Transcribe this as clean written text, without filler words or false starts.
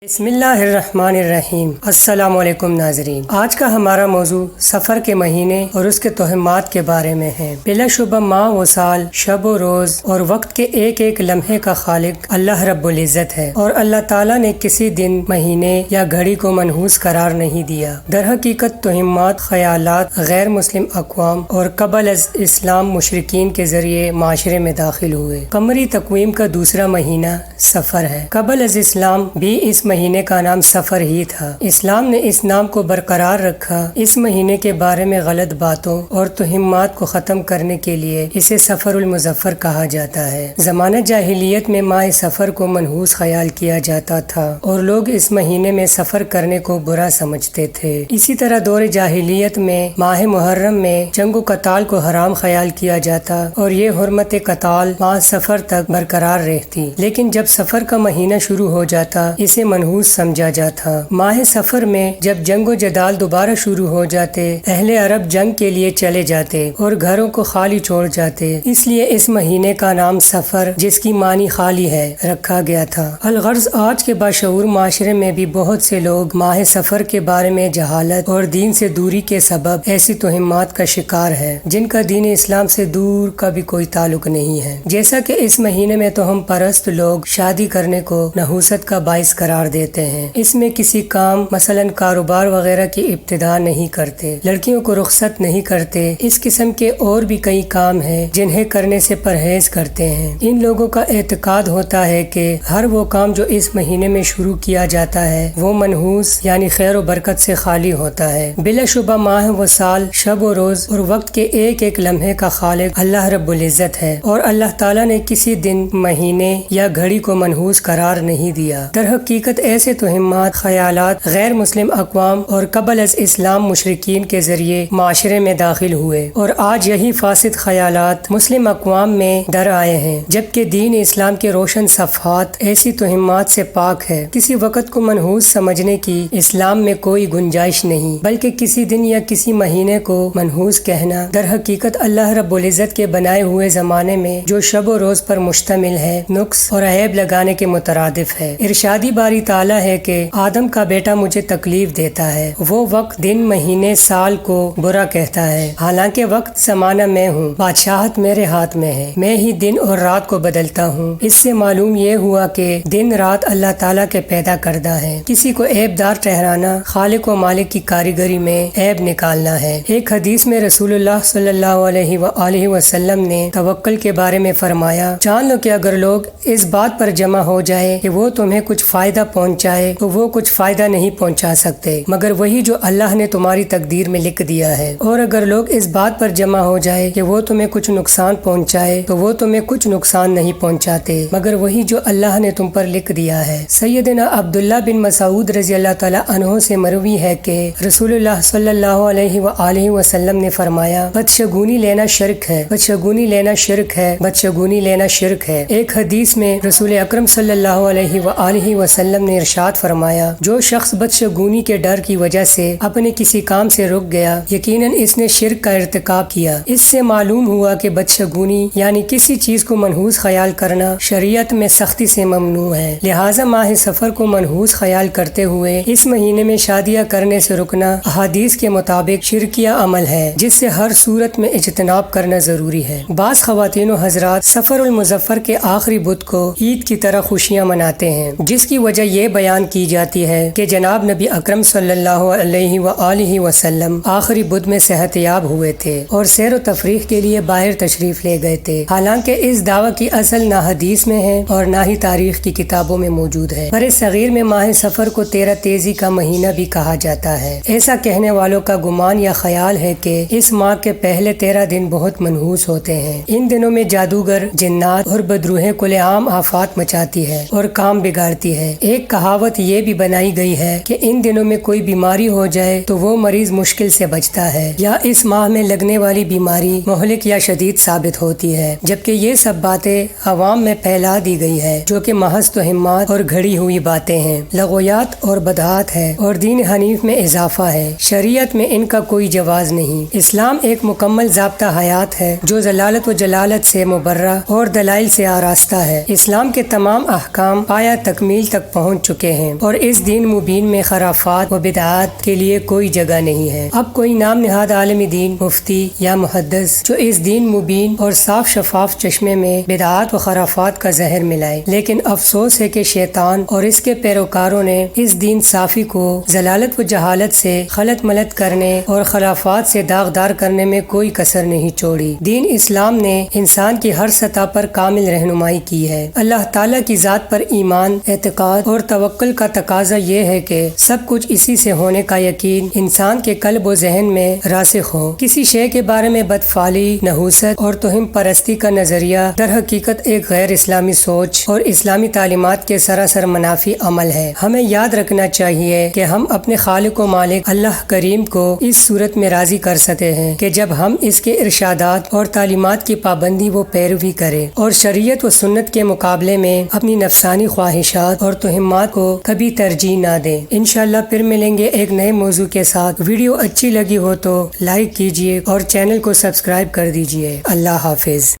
بسم اللہ الرحمن الرحیم۔ السلام علیکم ناظرین، آج کا ہمارا موضوع سفر کے مہینے اور اس کے توہمات کے بارے میں ہے۔ بلا شبہ ماہ و سال، شب و روز اور وقت کے ایک ایک لمحے کا خالق اللہ رب العزت ہے، اور اللہ تعالیٰ نے کسی دن، مہینے یا گھڑی کو منحوس قرار نہیں دیا۔ در حقیقت توہمات، خیالات غیر مسلم اقوام اور قبل از اسلام مشرکین کے ذریعے معاشرے میں داخل ہوئے۔ قمری تقویم کا دوسرا مہینہ سفر ہے۔ قبل از اسلام بھی اس مہینے کا نام سفر ہی تھا۔ اسلام نے اس نام کو برقرار رکھا۔ اس مہینے کے بارے میں غلط باتوں اور توہمات کو ختم کرنے کے لیے اسے سفر المظفر کہا جاتا ہے۔ زمانہ جاہلیت میں ماہ سفر کو منحوس خیال کیا جاتا تھا اور لوگ اس مہینے میں سفر کرنے کو برا سمجھتے تھے۔ اسی طرح دور جاہلیت میں ماہ محرم میں جنگ و قتال کو حرام خیال کیا جاتا اور یہ حرمت قتال ماہ سفر تک برقرار رہتی، لیکن جب سفر کا مہینہ شروع ہو جاتا اسے منحوس سمجھا جاتا۔ ماہ سفر میں جب جنگ و جدال دوبارہ شروع ہو جاتے، اہل عرب جنگ کے لیے چلے جاتے اور گھروں کو خالی چھوڑ جاتے، اس لیے اس مہینے کا نام سفر، جس کی معنی خالی ہے، رکھا گیا تھا۔ الغرض آج کے باشعور معاشرے میں بھی بہت سے لوگ ماہ سفر کے بارے میں جہالت اور دین سے دوری کے سبب ایسی توہمات کا شکار ہے جن کا دین اسلام سے دور کا بھی کوئی تعلق نہیں ہے۔ جیسا کہ اس مہینے میں توہم پرست لوگ شادی کرنے کو نحوست کا باعث قرار دیتے ہیں۔ اس میں کسی کام، مثلا کاروبار وغیرہ کی ابتدا نہیں کرتے، لڑکیوں کو رخصت نہیں کرتے۔ اس قسم کے اور بھی کئی کام ہیں جنہیں کرنے سے پرہیز کرتے ہیں۔ ان لوگوں کا اعتقاد ہوتا ہے کہ ہر وہ کام جو اس مہینے میں شروع کیا جاتا ہے وہ منحوس یعنی خیر و برکت سے خالی ہوتا ہے۔ بلا شبہ ماہ و سال، شب و روز اور وقت کے ایک ایک لمحے کا خالق اللہ رب العزت ہے، اور اللہ تعالیٰ نے کسی دن، مہینے یا گھڑی کو منحوس قرار نہیں دیا۔ در حقیقت ایسے توہمات، خیالات غیر مسلم اقوام اور قبل از اسلام مشرکین کے ذریعے معاشرے میں داخل ہوئے، اور آج یہی فاسد خیالات مسلم اقوام میں در آئے ہیں، جبکہ دین اسلام کے روشن صفحات ایسی توہمات سے پاک ہے۔ کسی وقت کو منحوس سمجھنے کی اسلام میں کوئی گنجائش نہیں، بلکہ کسی دن یا کسی مہینے کو منحوس کہنا در حقیقت اللہ رب العزت کے بنائے ہوئے زمانے میں جو شب و روز پر مشتمل ہے، نقص اور عیب لگانے کے مترادف ہے۔ ارشادی باری تعالیٰ ہے کہ آدم کا بیٹا مجھے تکلیف دیتا ہے، وہ وقت، دن، مہینے، سال کو برا کہتا ہے، حالانکہ وقت، زمانہ میں ہوں، بادشاہت میرے ہاتھ میں ہے، میں ہی دن اور رات کو بدلتا ہوں۔ اس سے معلوم یہ ہوا کہ دن رات اللہ تعالیٰ کے پیدا کردہ ہے۔ کسی کو عیب دار ٹھہرانا خالق و مالک کی کاریگری میں عیب نکالنا ہے۔ ایک حدیث میں رسول اللہ صلی اللہ علیہ وآلہ وسلم نے توکل کے بارے میں فرمایا، جان لو کہ اگر لوگ اس بات پر جمع ہو جائے کہ وہ تمہیں کچھ فائدہ پہنچائے تو وہ کچھ فائدہ نہیں پہنچا سکتے مگر وہی جو اللہ نے تمہاری تقدیر میں لکھ دیا ہے، اور اگر لوگ اس بات پر جمع ہو جائے کہ وہ تمہیں کچھ نقصان پہنچائے تو وہ تمہیں کچھ نقصان نہیں پہنچاتے مگر وہی جو اللہ نے تم پر لکھ دیا ہے۔ سیدنا عبداللہ بن مسعود رضی اللہ تعالیٰ عنہ سے مروی ہے کہ رسول اللہ صلی اللہ علیہ وآلہ وسلم نے فرمایا، بدشگونی لینا شرک ہے، بدشگونی لینا شرک ہے، بدشگونی لینا شرک ہے۔ ایک حدیث میں رسول اکرم صلی اللہ علیہ وآلہ وسلم نے ارشاد فرمایا، جو شخص بدشگونی کے ڈر کی وجہ سے اپنے کسی کام سے رک گیا، یقیناً اس نے شرک کا ارتکاب کیا۔ اس سے معلوم ہوا کہ بدشگونی یعنی کسی چیز کو منحوس خیال کرنا شریعت میں سختی سے ممنوع ہے، لہٰذا ماہ سفر کو منحوس خیال کرتے ہوئے اس مہینے میں شادیاں کرنے سے رکنا احادیث کے مطابق شرکیہ عمل ہے، جس سے ہر صورت میں اجتناب کرنا ضروری ہے۔ بعض خواتین و حضرات سفر المظفر کے آخری بدھ کو عید کی طرح خوشیاں مناتے ہیں، جس کی وجہ یہ بیان کی جاتی ہے کہ جناب نبی اکرم صلی اللہ علیہ وآلہ وسلم آخری بدھ میں صحت یاب ہوئے تھے اور سیر و تفریح کے لیے باہر تشریف لے گئے تھے، حالانکہ اس دعویٰ کی اصل نہ حدیث میں ہے اور نہ ہی تاریخ کی کتابوں میں موجود ہے۔ برِ صغیر میں ماہ سفر کو 13 تیزی کا مہینہ بھی کہا جاتا ہے۔ ایسا کہنے والوں کا گمان یا خیال ہے کہ اس ماہ کے پہلے 13 دن بہت منحوس ہوتے ہیں۔ ان دنوں میں جادوگر، جنات اور بدروہیں کل عام آفات مچاتی ہے اور کام بگاڑتی ہے۔ ایک کہاوت یہ بھی بنائی گئی ہے کہ ان دنوں میں کوئی بیماری ہو جائے تو وہ مریض مشکل سے بچتا ہے، یا اس ماہ میں لگنے والی بیماری مہلک یا شدید ثابت ہوتی ہے، جبکہ یہ سب باتیں عوام میں پھیلا دی گئی ہے جو کہ محض توہمات اور گھڑی ہوئی باتیں ہیں، لغویات اور بدعات ہے اور دین حنیف میں اضافہ ہے۔ شریعت میں ان کا کوئی جواز نہیں۔ اسلام ایک مکمل ضابطہ حیات ہے جو ضلالت و جلالت سے مبرہ اور دلائل سے آراستہ ہے۔ اسلام کے تمام احکام پایہ تکمیل تک پہنچ پہنچ چکے ہیں اور اس دین مبین میں خرافات و بدعات کے لیے کوئی جگہ نہیں ہے۔ اب کوئی نام نہاد عالم دین، مفتی یا محدث جو اس دین مبین اور صاف شفاف چشمے میں بدعات و خرافات کا زہر ملائے، لیکن افسوس ہے کہ شیطان اور اس کے پیروکاروں نے اس دین صافی کو ضلالت و جہالت سے خلط ملط کرنے اور خرافات سے داغدار کرنے میں کوئی کسر نہیں چھوڑی۔ دین اسلام نے انسان کی ہر سطح پر کامل رہنمائی کی ہے۔ اللہ تعالیٰ کی ذات پر ایمان، اعتقاد اور توکل کا تقاضا یہ ہے کہ سب کچھ اسی سے ہونے کا یقین انسان کے قلب و ذہن میں راسخ ہو۔ کسی شے کے بارے میں بدفعلی، نحوست اور توہم پرستی کا نظریہ در حقیقت ایک غیر اسلامی سوچ اور اسلامی تعلیمات کے سراسر منافی عمل ہے۔ ہمیں یاد رکھنا چاہیے کہ ہم اپنے خالق و مالک اللہ کریم کو اس صورت میں راضی کر سکتے ہیں کہ جب ہم اس کے ارشادات اور تعلیمات کی پابندی و پیروی کریں اور شریعت و سنت کے مقابلے میں اپنی نفسانی خواہشات اور توہمات کو کبھی ترجیح نہ دیں۔ انشاءاللہ پھر ملیں گے ایک نئے موضوع کے ساتھ۔ ویڈیو اچھی لگی ہو تو لائک کیجیے اور چینل کو سبسکرائب کر دیجیے۔ اللہ حافظ۔